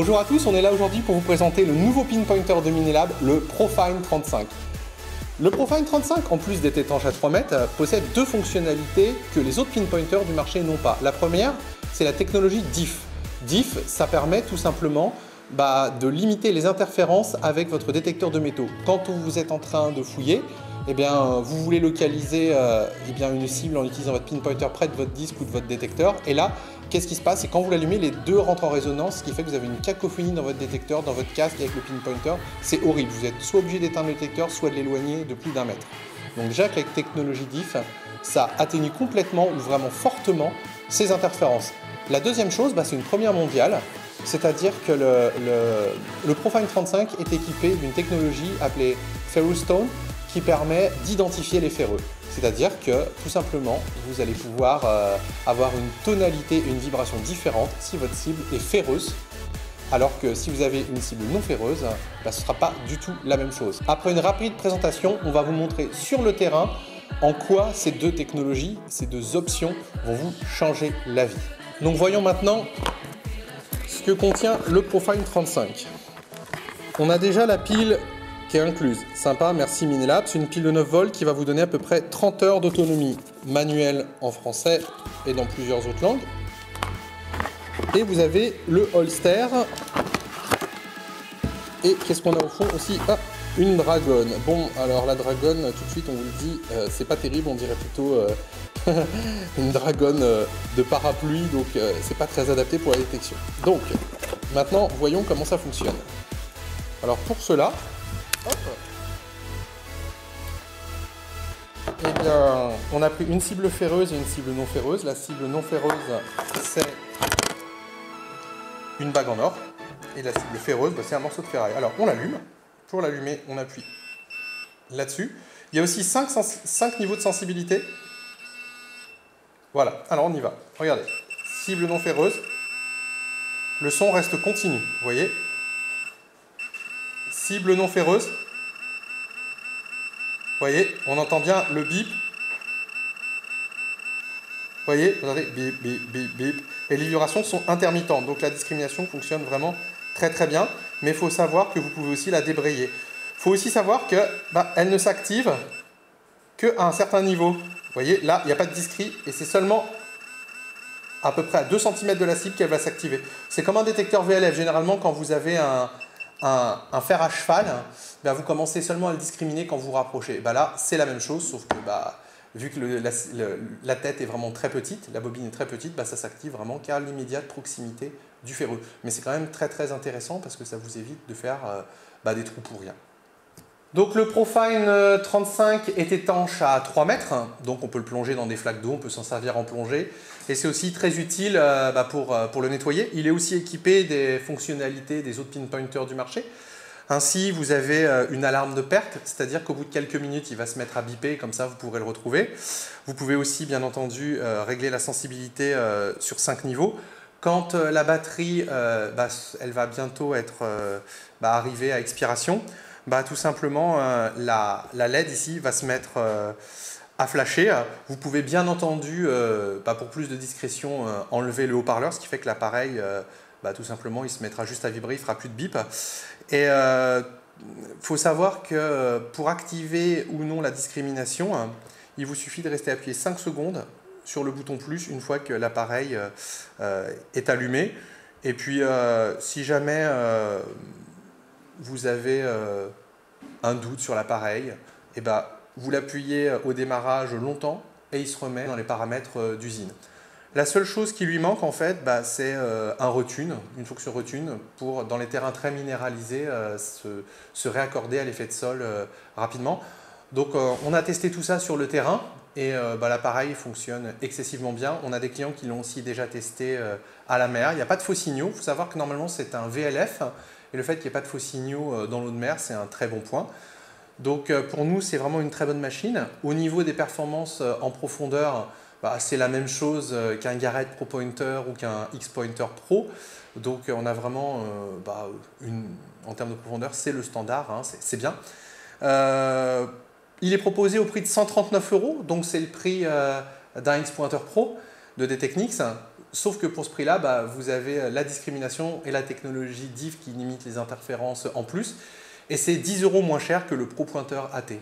Bonjour à tous, on est là aujourd'hui pour vous présenter le nouveau pinpointer de Minelab, le Profine 35. Le Profine 35, en plus d'être étanche à 3 mètres, possède deux fonctionnalités que les autres pinpointers du marché n'ont pas. La première, c'est la technologie DIF. DIF, ça permet tout simplement de limiter les interférences avec votre détecteur de métaux. Quand vous êtes en train de fouiller, vous voulez localiser une cible en utilisant votre pinpointer près de votre disque ou de votre détecteur. Et là, qu'est-ce qui se passe? C'est quand vous l'allumez, les deux rentrent en résonance, ce qui fait que vous avez une cacophonie dans votre détecteur, dans votre casque avec le pinpointer. C'est horrible. Vous êtes soit obligé d'éteindre le détecteur, soit de l'éloigner de plus d'1 mètre. Donc déjà, avec la technologie DIF, ça atténue complètement ou vraiment fortement ces interférences. La deuxième chose, c'est une première mondiale. C'est-à-dire que le Profine 35 est équipé d'une technologie appelée Ferrostone qui permet d'identifier les ferreux. C'est-à-dire que, tout simplement, vous allez pouvoir avoir une tonalité et une vibration différente si votre cible est ferreuse, alors que si vous avez une cible non ferreuse, ce ne sera pas du tout la même chose. Après une rapide présentation, on va vous montrer sur le terrain en quoi ces deux technologies, ces deux options vont vous changer la vie. Donc voyons maintenant ce que contient le Profine 35. On a déjà la pile qui est incluse. Sympa, merci Minelab. C'est une pile de 9 volts qui va vous donner à peu près 30 heures d'autonomie manuelle en français et dans plusieurs autres langues. Et vous avez le holster. Et qu'est-ce qu'on a au fond aussi? Une dragonne. Bon, alors la dragonne, tout de suite on vous le dit, c'est pas terrible, on dirait plutôt une dragonne de parapluie, donc c'est pas très adapté pour la détection. Donc, maintenant, voyons comment ça fonctionne. Alors pour cela, on a pris une cible ferreuse et une cible non ferreuse. La cible non ferreuse, c'est une bague en or. Et la cible ferreuse, c'est un morceau de ferraille. Alors on l'allume. Pour l'allumer, on appuie là-dessus. Il y a aussi 5 niveaux de sensibilité. Voilà, alors on y va. Regardez, cible non ferreuse. Le son reste continu, vous voyez. Cible non ferreuse. Vous voyez, on entend bien le bip. Vous voyez, regardez, bip, bip, bip, bip. Et les vibrations sont intermittentes, donc la discrimination fonctionne vraiment très très bien. Mais il faut savoir que vous pouvez aussi la débrayer. Il faut aussi savoir qu'elle ne s'active qu'à un certain niveau. Vous voyez, là, il n'y a pas de discret et c'est seulement à peu près à 2 cm de la cible qu'elle va s'activer. C'est comme un détecteur VLF. Généralement, quand vous avez un fer à cheval, vous commencez seulement à le discriminer quand vous vous rapprochez. Là, c'est la même chose, sauf que vu que la tête est vraiment très petite, la bobine est très petite, ça s'active vraiment qu'à l'immédiate proximité du ferreux. Mais c'est quand même très très intéressant parce que ça vous évite de faire des trous pour rien. Donc le Profine 35 est étanche à 3 mètres, donc on peut le plonger dans des flaques d'eau, on peut s'en servir en plongée. Et c'est aussi très utile pour le nettoyer. Il est aussi équipé des fonctionnalités des autres pinpointers du marché. Ainsi, vous avez une alarme de perte, c'est-à-dire qu'au bout de quelques minutes, il va se mettre à biper, comme ça vous pourrez le retrouver. Vous pouvez aussi, bien entendu, régler la sensibilité sur 5 niveaux. Quand la batterie elle va bientôt être arrivée à expiration, tout simplement, la LED ici va se mettre à flasher. Vous pouvez bien entendu, pour plus de discrétion, enlever le haut-parleur, ce qui fait que l'appareil, tout simplement, il se mettra juste à vibrer, il ne fera plus de bip. Et faut savoir que pour activer ou non la discrimination, il vous suffit de rester appuyé 5 secondes sur le bouton plus une fois que l'appareil est allumé. Et puis, si jamais vous avez un doute sur l'appareil, vous l'appuyez au démarrage longtemps et il se remet dans les paramètres d'usine. La seule chose qui lui manque en fait, c'est un retune, une fonction retune pour dans les terrains très minéralisés se réaccorder à l'effet de sol rapidement. Donc on a testé tout ça sur le terrain et l'appareil fonctionne excessivement bien. On a des clients qui l'ont aussi déjà testé à la mer. Il n'y a pas de faux signaux. Il faut savoir que normalement c'est un VLF et le fait qu'il n'y ait pas de faux signaux dans l'eau de mer, c'est un très bon point. Donc pour nous, c'est vraiment une très bonne machine. Au niveau des performances en profondeur, c'est la même chose qu'un Garrett Pro Pointer ou qu'un X-Pointer Pro. Donc on a vraiment, en termes de profondeur, c'est le standard, hein, c'est bien. Il est proposé au prix de 139 €, donc c'est le prix d'un X-Pointer Pro de D-Technics. Sauf que pour ce prix-là, bah, vous avez la discrimination et la technologie DIF qui limite les interférences en plus. Et c'est 10 € moins cher que le Pro Pointer AT.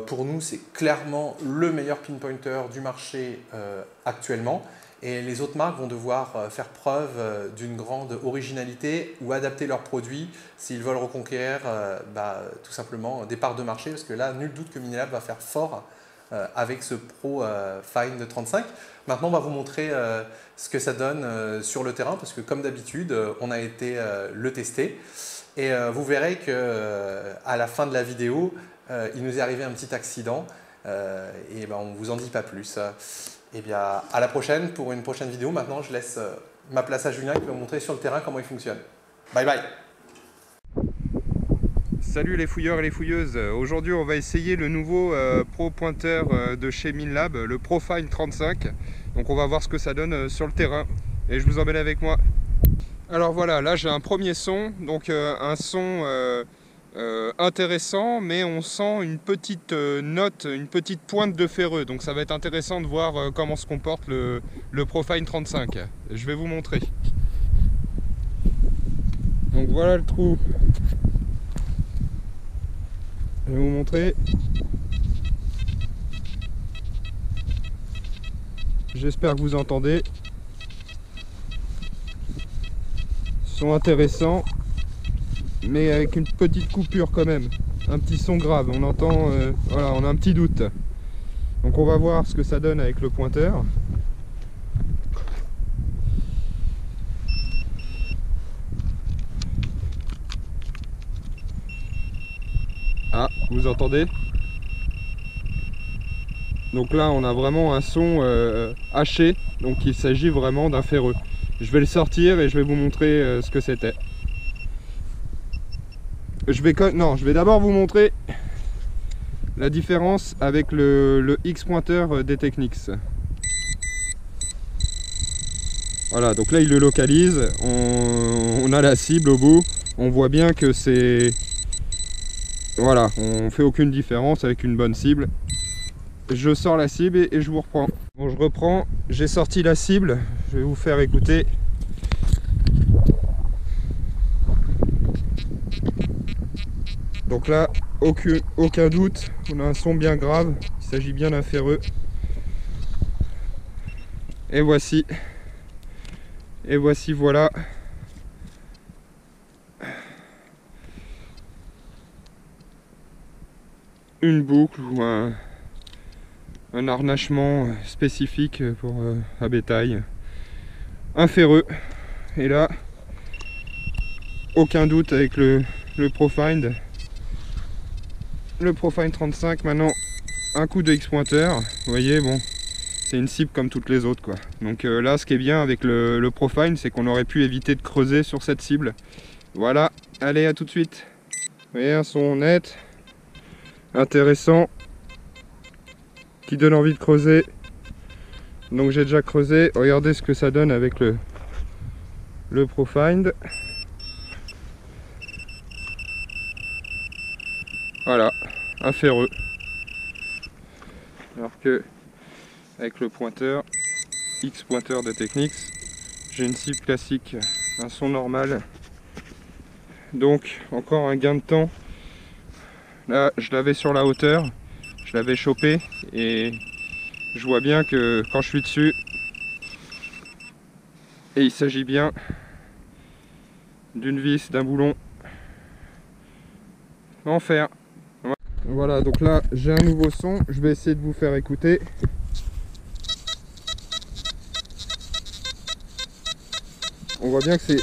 Pour nous, c'est clairement le meilleur pinpointer du marché actuellement. Et les autres marques vont devoir faire preuve d'une grande originalité ou adapter leurs produits s'ils veulent reconquérir tout simplement des parts de marché. Parce que là, nul doute que Minelab va faire fort avec ce Pro Find 35. Maintenant, on va vous montrer ce que ça donne sur le terrain. Parce que comme d'habitude, on a été le tester. Et vous verrez qu'à la fin de la vidéo, il nous est arrivé un petit accident. Et ben, on ne vous en dit pas plus. Et bien, à la prochaine pour une prochaine vidéo. Maintenant, je laisse ma place à Julien qui va vous montrer sur le terrain comment il fonctionne. Bye bye. Salut les fouilleurs et les fouilleuses. Aujourd'hui, on va essayer le nouveau Pro Pointer de chez Minelab, le Pro Find 35. Donc on va voir ce que ça donne sur le terrain. Et je vous emmène avec moi. Alors voilà, là j'ai un premier son. Donc un son intéressant, mais on sent une petite note, une petite pointe de ferreux. Donc ça va être intéressant de voir comment se comporte le Pro Find 35. Je vais vous montrer. Donc voilà le trou. Je vais vous montrer. J'espère que vous entendez. Son intéressant, mais avec une petite coupure quand même. Un petit son grave. On entend, voilà, on a un petit doute. Donc on va voir ce que ça donne avec le pointeur. Ah, vous entendez? Donc là on a vraiment un son haché, donc il s'agit vraiment d'un ferreux. Je vais le sortir et je vais vous montrer ce que c'était. Je vais d'abord vous montrer la différence avec le X pointeur des Technics. Voilà, donc là il le localise, on a la cible au bout, on voit bien que c'est... Voilà, on fait aucune différence avec une bonne cible. Je sors la cible et je vous reprends. Bon, je reprends, j'ai sorti la cible, je vais vous faire écouter. Donc là, aucun doute, on a un son bien grave, il s'agit bien d'un ferreux. Et voici, voilà. Une boucle ou un harnachement spécifique pour à bétail. Un ferreux. Et là, aucun doute avec le Pro Find. Le Pro Find 35, maintenant un coup de X pointeur. Vous voyez, bon, c'est une cible comme toutes les autres, quoi. Donc là, ce qui est bien avec le Pro Find, c'est qu'on aurait pu éviter de creuser sur cette cible. Voilà, allez, à tout de suite. Vous voyez, un son net, intéressant, qui donne envie de creuser. Donc j'ai déjà creusé, regardez ce que ça donne avec le Pro Find. Voilà, un ferreux. Alors que avec le pointeur, X pointeur de Technics, j'ai une cible classique, un son normal. Donc encore un gain de temps. Là je l'avais sur la hauteur, je l'avais chopé et je vois bien que quand je suis dessus, et il s'agit bien d'une vis, d'un boulon en fer. Voilà, donc là j'ai un nouveau son, je vais essayer de vous faire écouter. On voit bien que c'est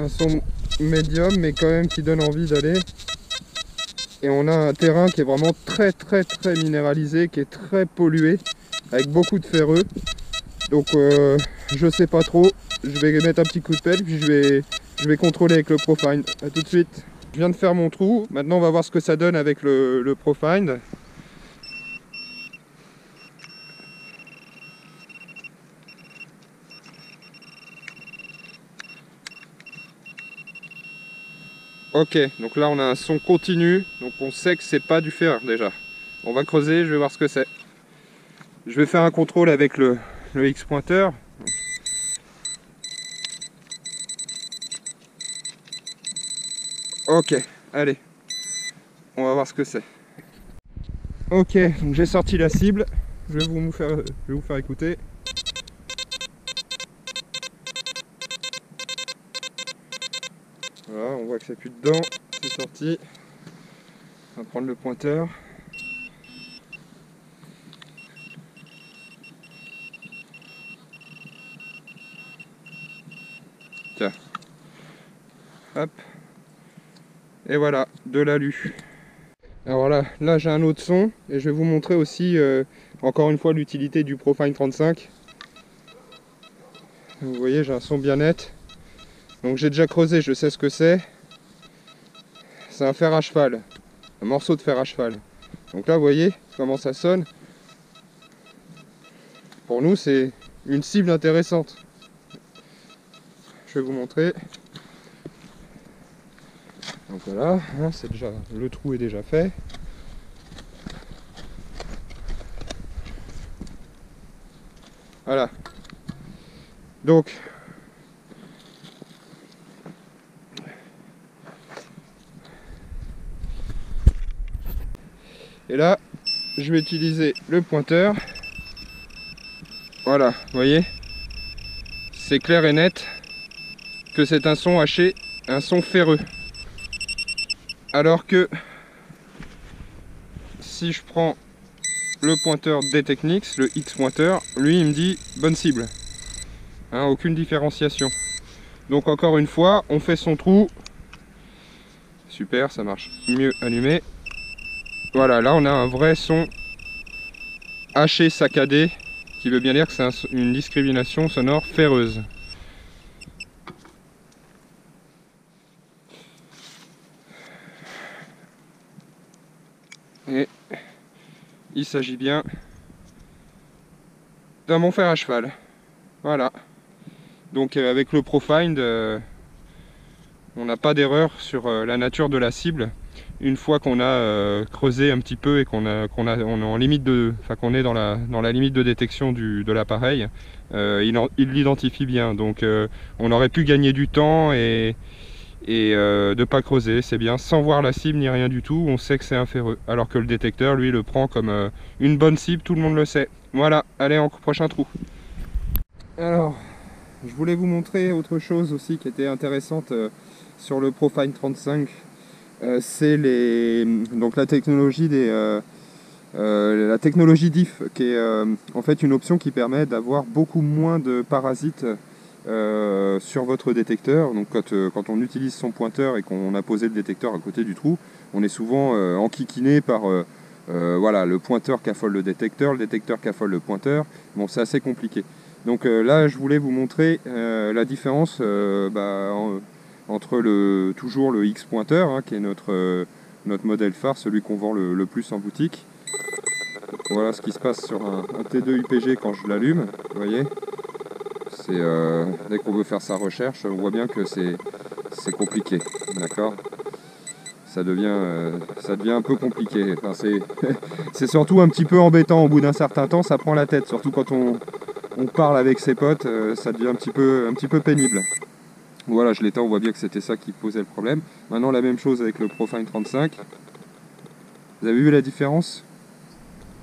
un son médium mais quand même qui donne envie d'aller. Et on a un terrain qui est vraiment très minéralisé, qui est très pollué, avec beaucoup de ferreux. Donc je sais pas trop, je vais mettre un petit coup de pelle puis je vais contrôler avec le Pro Find. A tout de suite. Je viens de faire mon trou, maintenant on va voir ce que ça donne avec le Pro Find. Ok, donc là on a un son continu, donc on sait que c'est pas du fer déjà. On va creuser, je vais voir ce que c'est. Je vais faire un contrôle avec le X pointeur. Ok, allez, on va voir ce que c'est. Ok, donc j'ai sorti la cible, je vais vous faire écouter. Voilà, on voit que c'est plus dedans, c'est sorti. On va prendre le pointeur. Tiens. Hop. Et voilà, de l'alu. Alors là j'ai un autre son et je vais vous montrer aussi encore une fois l'utilité du Profine 35. Vous voyez, j'ai un son bien net. Donc j'ai déjà creusé, je sais ce que c'est. C'est un fer à cheval, un morceau de fer à cheval. Donc là vous voyez comment ça sonne. Pour nous c'est une cible intéressante. Je vais vous montrer. Donc voilà, hein, c'est déjà, le trou est déjà fait. Voilà. Donc et là, je vais utiliser le pointeur. Voilà, vous voyez, c'est clair et net que c'est un son haché, un son ferreux. Alors que si je prends le pointeur des Technics, le X pointeur, lui il me dit bonne cible. Hein, aucune différenciation. Donc encore une fois, on fait son trou. Super, ça marche mieux allumé. Voilà, là on a un vrai son haché saccadé, qui veut bien dire que c'est une discrimination sonore ferreuse. Et il s'agit bien d'un bon fer à cheval. Voilà. Donc avec le Profind, on n'a pas d'erreur sur la nature de la cible. Une fois qu'on a creusé un petit peu et qu'on est en limite qu'on est dans la limite de détection de l'appareil, il l'identifie bien. Donc on aurait pu gagner du temps et de pas creuser, c'est bien, sans voir la cible ni rien du tout, on sait que c'est un ferreux. Alors que le détecteur, lui, le prend comme une bonne cible, tout le monde le sait. Voilà, allez, en prochain trou. Alors, je voulais vous montrer autre chose aussi qui était intéressante sur le Profine 35. C'est donc la technologie la technologie DIF, qui est en fait une option qui permet d'avoir beaucoup moins de parasites sur votre détecteur. Donc quand on utilise son pointeur et qu'on a posé le détecteur à côté du trou, on est souvent enquiquiné par voilà, le pointeur qu'affole le détecteur qu'affole le pointeur. Bon, c'est assez compliqué. Donc là, je voulais vous montrer la différence entre toujours le X pointeur, hein, qui est notre modèle phare, celui qu'on vend le plus en boutique. Voilà ce qui se passe sur un T2 IPG quand je l'allume, vous voyez. Dès qu'on veut faire sa recherche, on voit bien que c'est compliqué, d'accord. Ça devient un peu compliqué. Enfin, c'est surtout un petit peu embêtant au bout d'un certain temps, ça prend la tête, surtout quand on parle avec ses potes, ça devient un petit peu pénible. Voilà, je l'éteins, on voit bien que c'était ça qui posait le problème. Maintenant, la même chose avec le Profine 35. Vous avez vu la différence?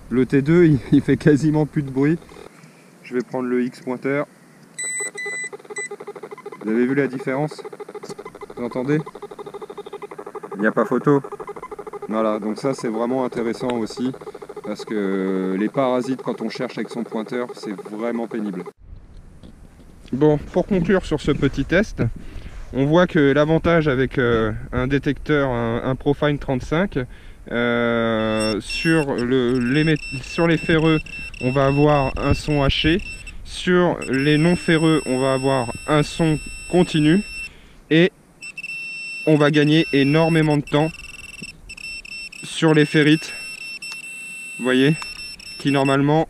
Le T2, il fait quasiment plus de bruit. Je vais prendre le X pointeur. Vous avez vu la différence? Vous entendez? Il n'y a pas photo. Voilà, donc ça c'est vraiment intéressant aussi, parce que les parasites, quand on cherche avec son pointeur, c'est vraiment pénible. Bon, pour conclure sur ce petit test, on voit que l'avantage avec un détecteur, un Profine 35, sur les ferreux, on va avoir un son haché. Sur les non ferreux, on va avoir un son continu. Et on va gagner énormément de temps sur les ferrites. Vous voyez, qui normalement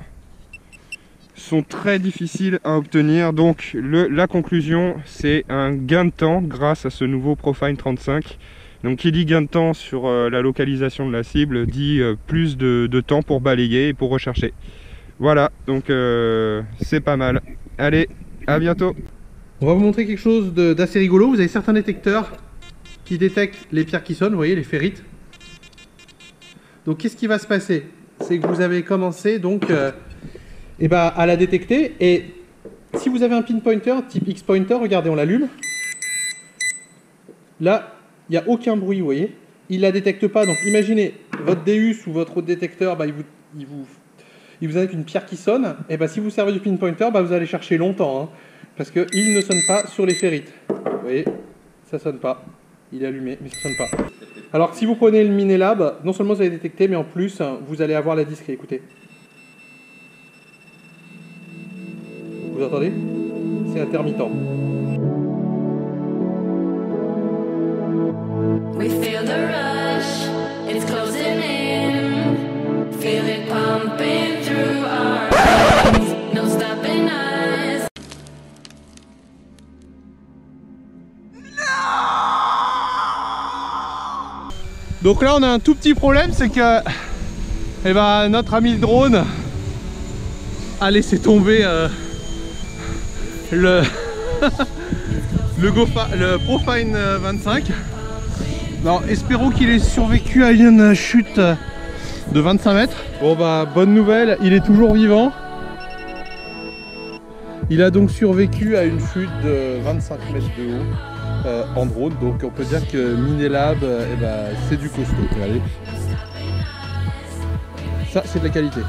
sont très difficiles à obtenir. Donc la conclusion, c'est un gain de temps grâce à ce nouveau Profine 35. Donc qui dit gain de temps sur la localisation de la cible dit plus de temps pour balayer et pour rechercher. Voilà, donc c'est pas mal. Allez, à bientôt. On va vous montrer quelque chose d'assez rigolo. Vous avez certains détecteurs qui détectent les pierres qui sonnent, vous voyez, les ferrites. Donc qu'est-ce qui va se passer? C'est que vous avez commencé donc à la détecter, et si vous avez un pinpointer type X-pointer, regardez, on l'allume. Là, il n'y a aucun bruit, vous voyez. Il ne la détecte pas, donc imaginez votre Deus ou votre autre détecteur, il vous indique une pierre qui sonne, et si vous servez du pinpointer, vous allez chercher longtemps, hein, parce qu'il ne sonne pas sur les ferrites. Vous voyez, ça ne sonne pas. Il est allumé, mais ça ne sonne pas. Alors que si vous prenez le Minelab, non seulement vous allez détecter, mais en plus, vous allez avoir la discrète. Écoutez. Vous entendez? C'est intermittent. We feel the rush, it's closing in. Feel it pumping through our veins, no stopping us. Donc là on a un tout petit problème, c'est que notre ami le drone a laissé tomber le Profine 25. Alors espérons qu'il ait survécu à une chute de 25 mètres. Bon bonne nouvelle, il est toujours vivant. Il a donc survécu à une chute de 25 mètres de haut en drone. Donc on peut dire que Minelab, c'est du costaud. Regardez. Ça c'est de la qualité.